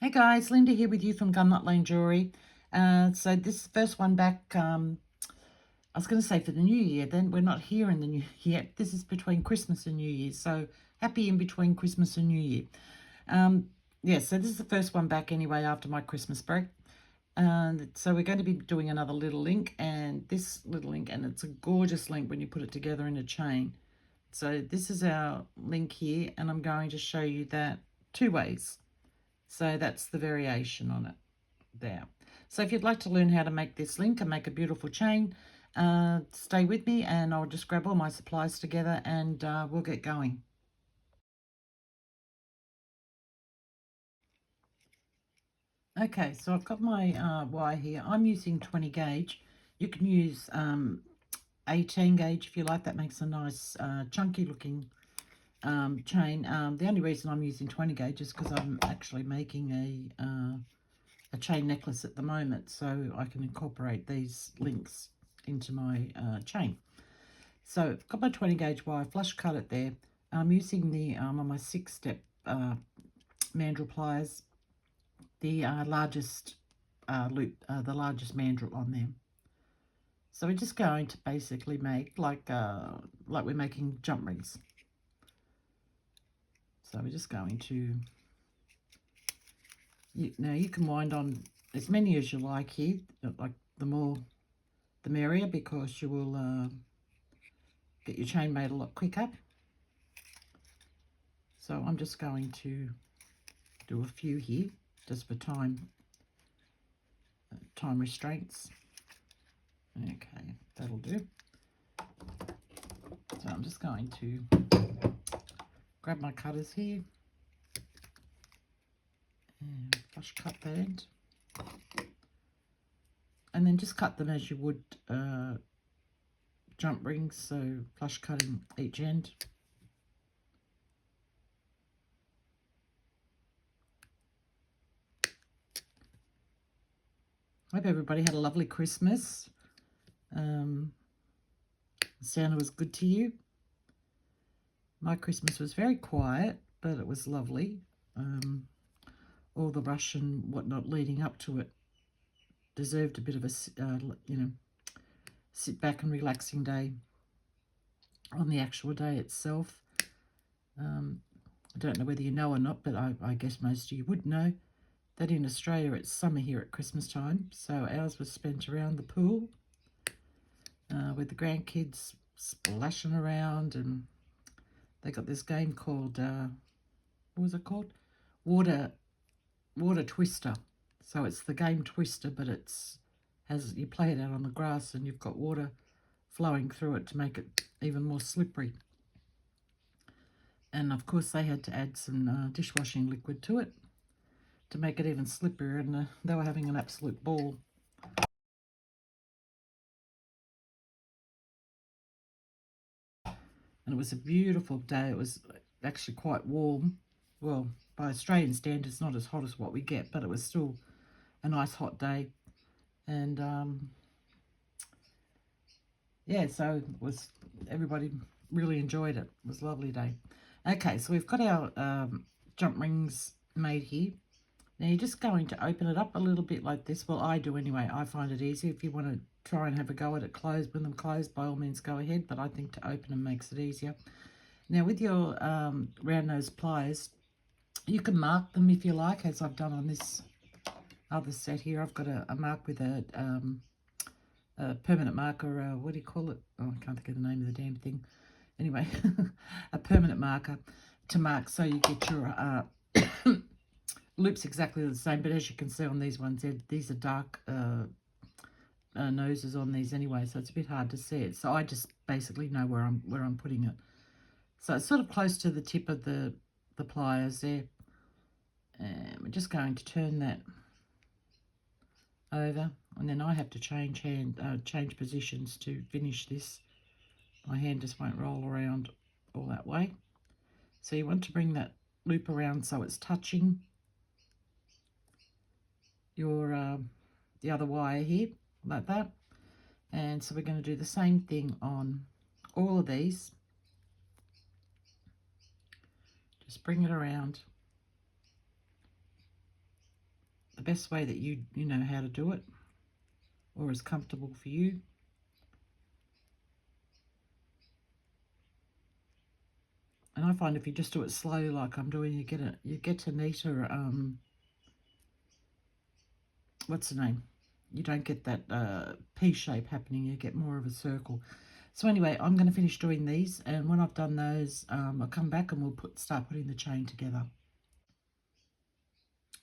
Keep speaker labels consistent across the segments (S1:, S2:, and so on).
S1: Hey guys, Linda here with you from Gunnut Lane Jewellery. So this is the first one back, I was going to say for the new year, then we're not here in the new year. This is between Christmas and New Year, so happy in between Christmas and New Year. Yeah, so this is the first one back anyway after my Christmas break. So we're going to be doing another little link, and this little link, and it's a gorgeous link when you put it together in a chain. So this is our link here, and I'm going to show you that two ways. So that's the variation on it there. So if you'd like to learn how to make this link and make a beautiful chain, stay with me and I'll just grab all my supplies together and we'll get going. Okay, so I've got my wire here. I'm using 20 gauge. You can use 18 gauge if you like. That makes a nice chunky looking chain. The only reason I'm using 20 gauge is because I'm actually making a chain necklace at the moment, so I can incorporate these links into my chain. So I've got my 20 gauge wire, flush cut it there. I'm using the on my 6-step mandrel pliers, the largest loop, the largest mandrel on them. So we're just going to basically make like we're making jump rings. So we're just going to, now you can wind on as many as you like here, like the more the merrier, because you will get your chain made a lot quicker. So I'm just going to do a few here just for time restraints. Okay, that'll do. So I'm just going to grab my cutters here and flush cut that end, and then just cut them as you would jump rings, so flush cutting each end. I hope everybody had a lovely Christmas. Santa was good to you. My Christmas was very quiet, but it was lovely. All the rush and whatnot leading up to it deserved a bit of a, sit back and relaxing day on the actual day itself. I don't know whether you know or not, but I guess most of you would know that in Australia it's summer here at Christmas time. So ours was spent around the pool with the grandkids splashing around, and they got this game called, what was it called? Water Twister. So it's the game Twister, but you play it out on the grass and you've got water flowing through it to make it even more slippery. And of course they had to add some dishwashing liquid to it to make it even slipperier, and they were having an absolute ball. And it was a beautiful day. It was actually quite warm. Well, by Australian standards, not as hot as what we get, but it was still a nice hot day. And yeah, so everybody really enjoyed it. It was a lovely day. Okay, so we've got our jump rings made here. Now you're just going to open it up a little bit like this. Well, I do anyway. I find it easy. If you want to try and have a go at it closed, with them closed, by all means go ahead. But I think to open them makes it easier. Now with your round nose pliers, you can mark them if you like, as I've done on this other set here. I've got a mark with a permanent marker, what do you call it? Oh, I can't think of the name of the damn thing. Anyway, a permanent marker to mark, so you get your loops exactly the same. But as you can see on these ones, these are dark noses on these anyway, so it's a bit hard to see it. So I just basically know where I'm putting it. So it's sort of close to the tip of the pliers there. And we're just going to turn that over, and then I have to change positions to finish this. My hand just won't roll around all that way. So you want to bring that loop around so it's touching your the other wire here, like that. And so we're going to do the same thing on all of these. Just bring it around the best way that you know how to do it, or is comfortable for you. And I find if you just do it slowly like I'm doing, you get a neater what's the name? You don't get that P shape happening, you get more of a circle. So anyway, I'm going to finish doing these, and when I've done those, I'll come back and we'll start putting the chain together.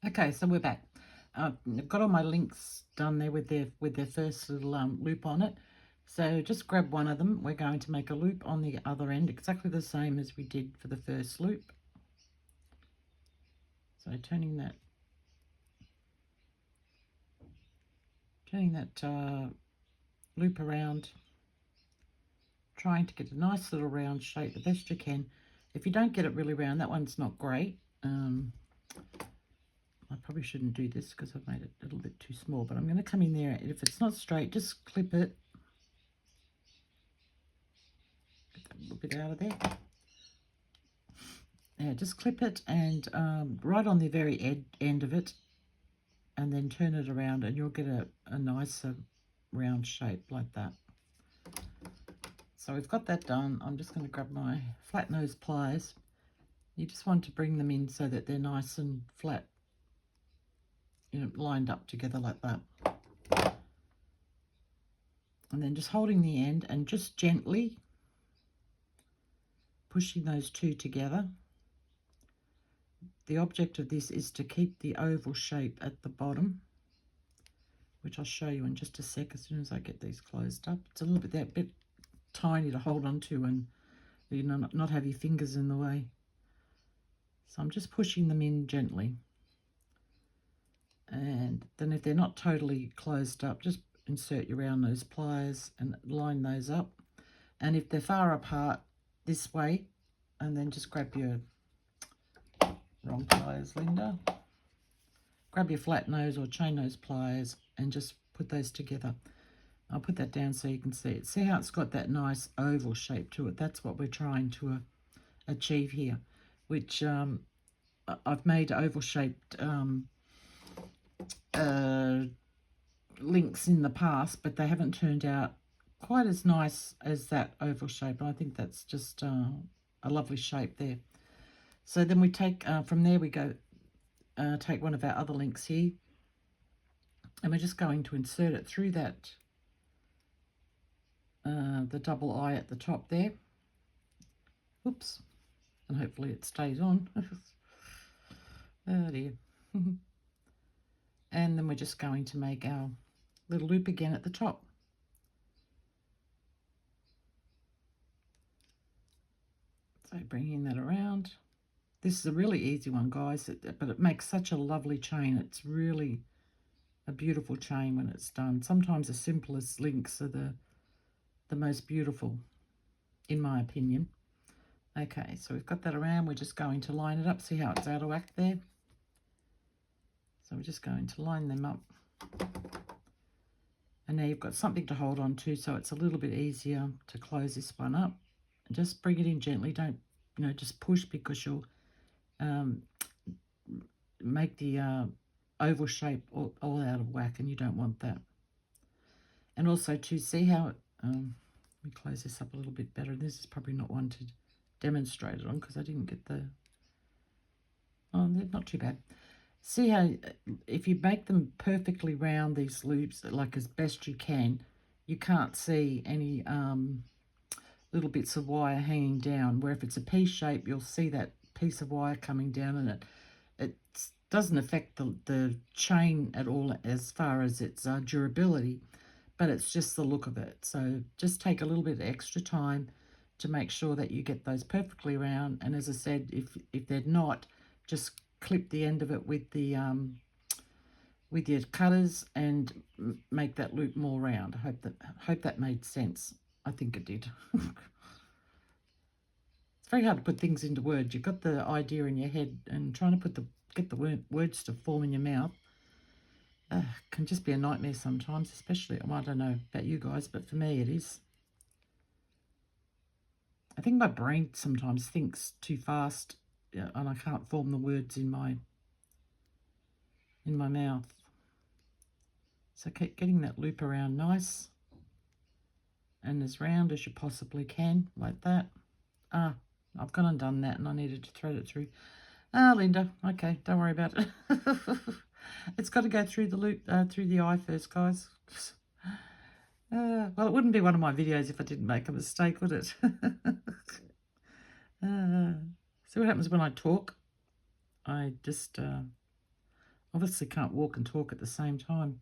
S1: Okay, so we're back. I've got all my links done there with their first little loop on it. So just grab one of them. We're going to make a loop on the other end, exactly the same as we did for the first loop. So turning that loop around, trying to get a nice little round shape the best you can. If you don't get it really round, that one's not great. I probably shouldn't do this because I've made it a little bit too small, but I'm going to come in there. If it's not straight, just clip it. Get that little bit out of there. Yeah, just clip it and right on the very end of it, and then turn it around and you'll get a nicer round shape like that. So we've got that done. I'm just going to grab my flat nose pliers. You just want to bring them in so that they're nice and flat, lined up together like that. And then just holding the end and just gently pushing those two together. The object of this is to keep the oval shape at the bottom, which I'll show you in just a sec as soon as I get these closed up. It's a little bit that bit tiny to hold on to and not have your fingers in the way. So I'm just pushing them in gently. And then if they're not totally closed up, just insert your round nose pliers and line those up. And if they're far apart this way, and then just grab your wrong pliers, Linda. Grab your flat nose or chain nose pliers and just put those together. I'll put that down so you can see it. See how it's got that nice oval shape to it? That's what we're trying to achieve here, which I've made oval shaped links in the past, but they haven't turned out quite as nice as that oval shape. I think that's just a lovely shape there. So then we take, from there we go, take one of our other links here, and we're just going to insert it through that, the double eye at the top there. Oops. And hopefully it stays on. Oh dear. And then we're just going to make our little loop again at the top. So bringing that around. This is a really easy one, guys, but it makes such a lovely chain. It's really a beautiful chain when it's done. Sometimes the simplest links are the most beautiful, in my opinion. Okay, so we've got that around. We're just going to line it up. See how it's out of whack there? So we're just going to line them up. And now you've got something to hold on to, so it's a little bit easier to close this one up. And just bring it in gently. Don't, just push, because you'll make the oval shape all out of whack, and you don't want that. And also to see how it, let me close this up a little bit better. This is probably not one to demonstrate it on because I didn't get the, oh, they're not too bad. See how if you make them perfectly round, these loops, like as best you can, you can't see any little bits of wire hanging down, where if it's a P shape, you'll see that piece of wire coming down, and it doesn't affect the chain at all as far as its durability, but it's just the look of it. So just take a little bit extra time to make sure that you get those perfectly round. And as I said, if they're not, just clip the end of it with the with your cutters and make that loop more round. I hope that made sense. I think it did. It's very hard to put things into words. You've got the idea in your head, and trying to get the words to form in your mouth can just be a nightmare sometimes, especially, well, I don't know about you guys, but for me it is. I think my brain sometimes thinks too fast, and I can't form the words in my in my mouth. So keep getting that loop around nice and as round as you possibly can, like that. Ah, I've gone and done that and I needed to thread it through. Ah, Linda, okay, don't worry about it. It's got to go through the loop, through the eye first, guys. Well, it wouldn't be one of my videos if I didn't make a mistake, would it? See what happens when I talk? I just obviously can't walk and talk at the same time.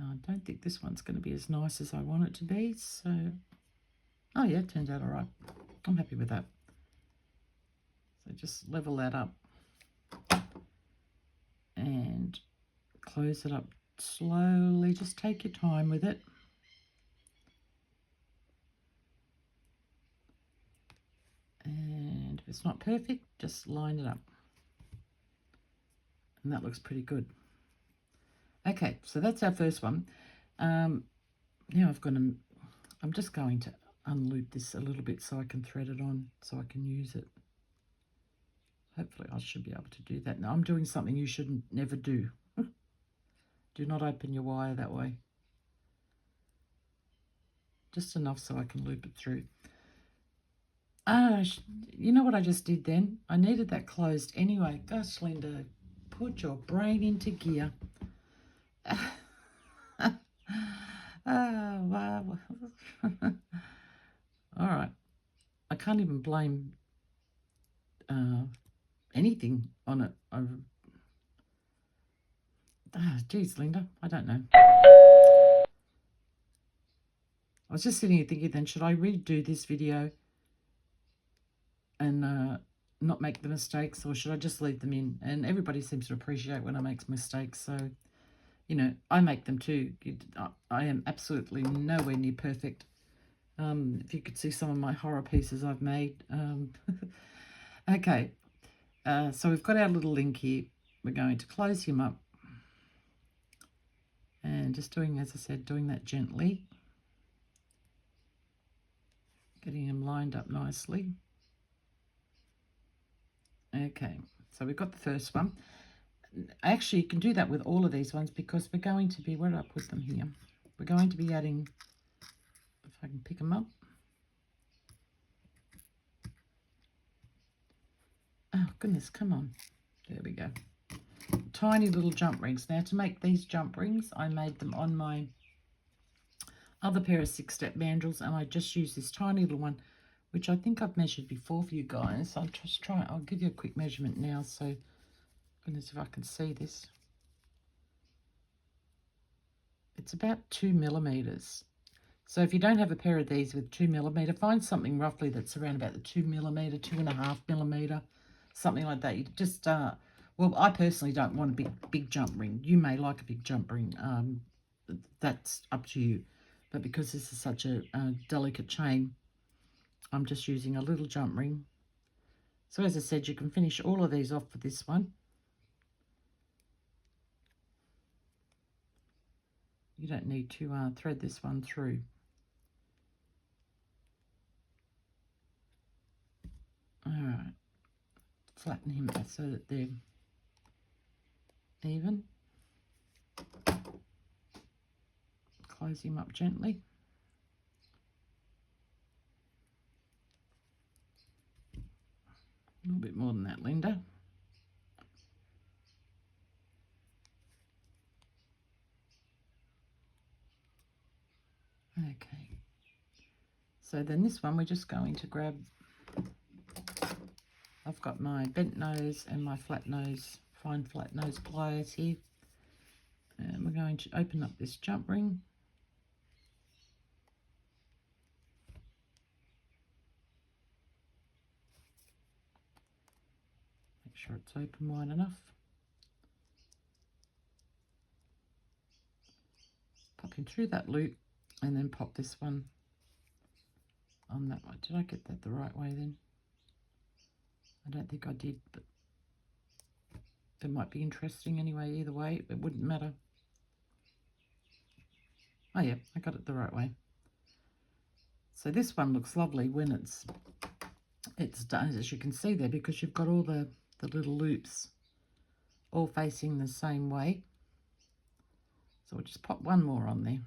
S1: I don't think this one's going to be as nice as I want it to be, so... Oh yeah, it turns out all right. I'm happy with that. So just level that up and close it up slowly. Just take your time with it. And if it's not perfect, just line it up. And that looks pretty good. Okay, so that's our first one. Now I'm just going to unloop this a little bit so I can thread it on, so I can use it. Hopefully I should be able to do that. Now I'm doing something you should never do. Do not open your wire that way. Just enough so I can loop it through. You know what I just did then? I needed that closed anyway. Gosh, Linda, put your brain into gear. Wow. All right. I can't even blame anything on it. Geez, Linda, I don't know. I was just sitting here thinking then, should I redo this video and not make the mistakes, or should I just leave them in? And everybody seems to appreciate when I make mistakes, so, you know, I make them too. I am absolutely nowhere near perfect. If you could see some of my horror pieces I've made. Okay, so we've got our little link here. We're going to close him up. And just doing, as I said, doing that gently. Getting him lined up nicely. Okay, so we've got the first one. Actually, you can do that with all of these ones because we're going to be, where did I put them here? We're going to be adding, if I can pick them up. Oh, goodness, come on. There we go. Tiny little jump rings. Now, to make these jump rings, I made them on my other pair of 6-step mandrels, and I just used this tiny little one, which I think I've measured before for you guys. I'll give you a quick measurement now, so goodness if I can see this. It's about 2 millimeters. So if you don't have a pair of these with 2 millimeter, find something roughly that's around about the 2 millimeter, 2.5 millimeter, something like that. You just, well, I personally don't want a big jump ring. You may like a big jump ring. That's up to you. But because this is such a delicate chain, I'm just using a little jump ring. So as I said, you can finish all of these off with this one. You don't need to thread this one through. All right, flatten him so that they're even. Close him up gently. A little bit more than that, Linda. Okay. So then this one we're just going to grab, I've got my bent nose and my flat nose, fine flat nose pliers here. And we're going to open up this jump ring. Make sure it's open wide enough. Pop him through that loop and then pop this one on that one. Did I get that the right way then? I don't think I did, but it might be interesting anyway. Either way, it wouldn't matter. Oh yeah, I got it the right way. So this one looks lovely when it's done, as you can see there, because you've got all the little loops all facing the same way. So we'll just pop one more on there.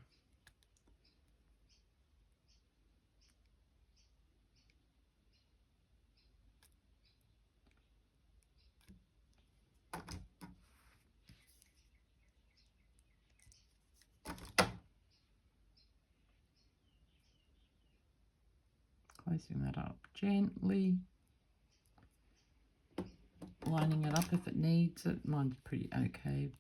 S1: Closing that up gently. Lining it up if it needs it. Mine's pretty okay.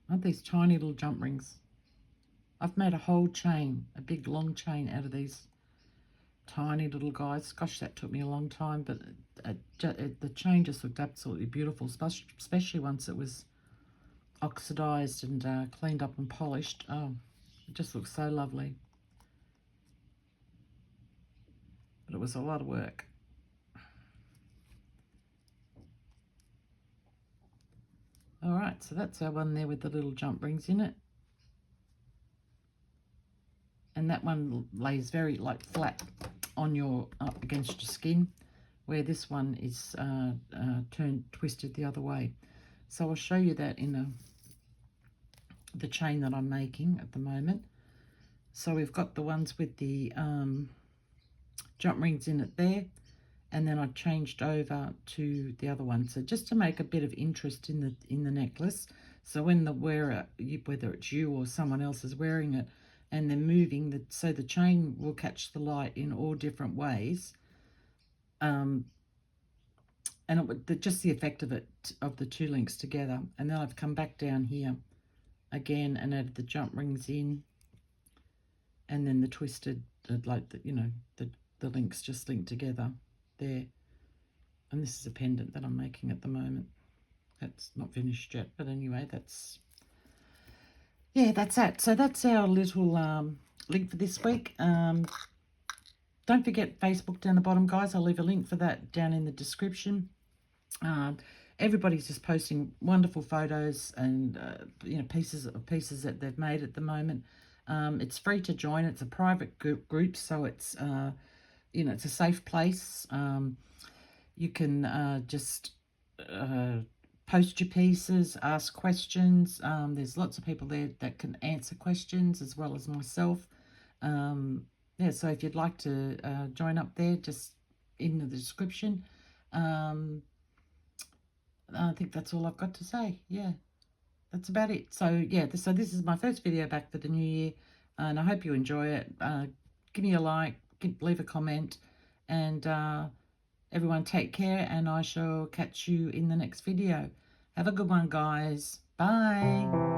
S1: Aren't these tiny little jump rings? I've made a whole chain, a big long chain out of these tiny little guys. Gosh, that took me a long time, but the chain just looked absolutely beautiful, especially once it was oxidized and cleaned up and polished. Oh, it just looks so lovely. But it was a lot of work. All right, so that's our one there with the little jump rings in it. And that one lays very flat on your, up against your skin, where this one is twisted the other way. So I'll show you that in the chain that I'm making at the moment. So we've got the ones with the jump rings in it there, and then I changed over to the other one. So just to make a bit of interest in the necklace, so when the wearer, whether it's you or someone else is wearing it, and they're moving, so the chain will catch the light in all different ways. And just the effect of it, of the two links together. And then I've come back down here again and added the jump rings in, and then the twisted, the links just linked together there. And this is a pendant that I'm making at the moment. That's not finished yet, but anyway, that's that. So that's our little link for this week. Don't forget Facebook down the bottom, guys. I'll leave a link for that down in the description. Everybody's just posting wonderful photos and pieces that they've made at the moment. It's free to join. It's a private group, so it's it's a safe place. You can just post your pieces, ask questions. There's lots of people there that can answer questions as well as myself. So if you'd like to join up there, just in the description. I think that's all I've got to say. Yeah, that's about it. So yeah, so this is my first video back for the new year, and I hope you enjoy it. Give me a like, leave a comment, and everyone take care, and I shall catch you in the next video. Have a good one, guys. Bye.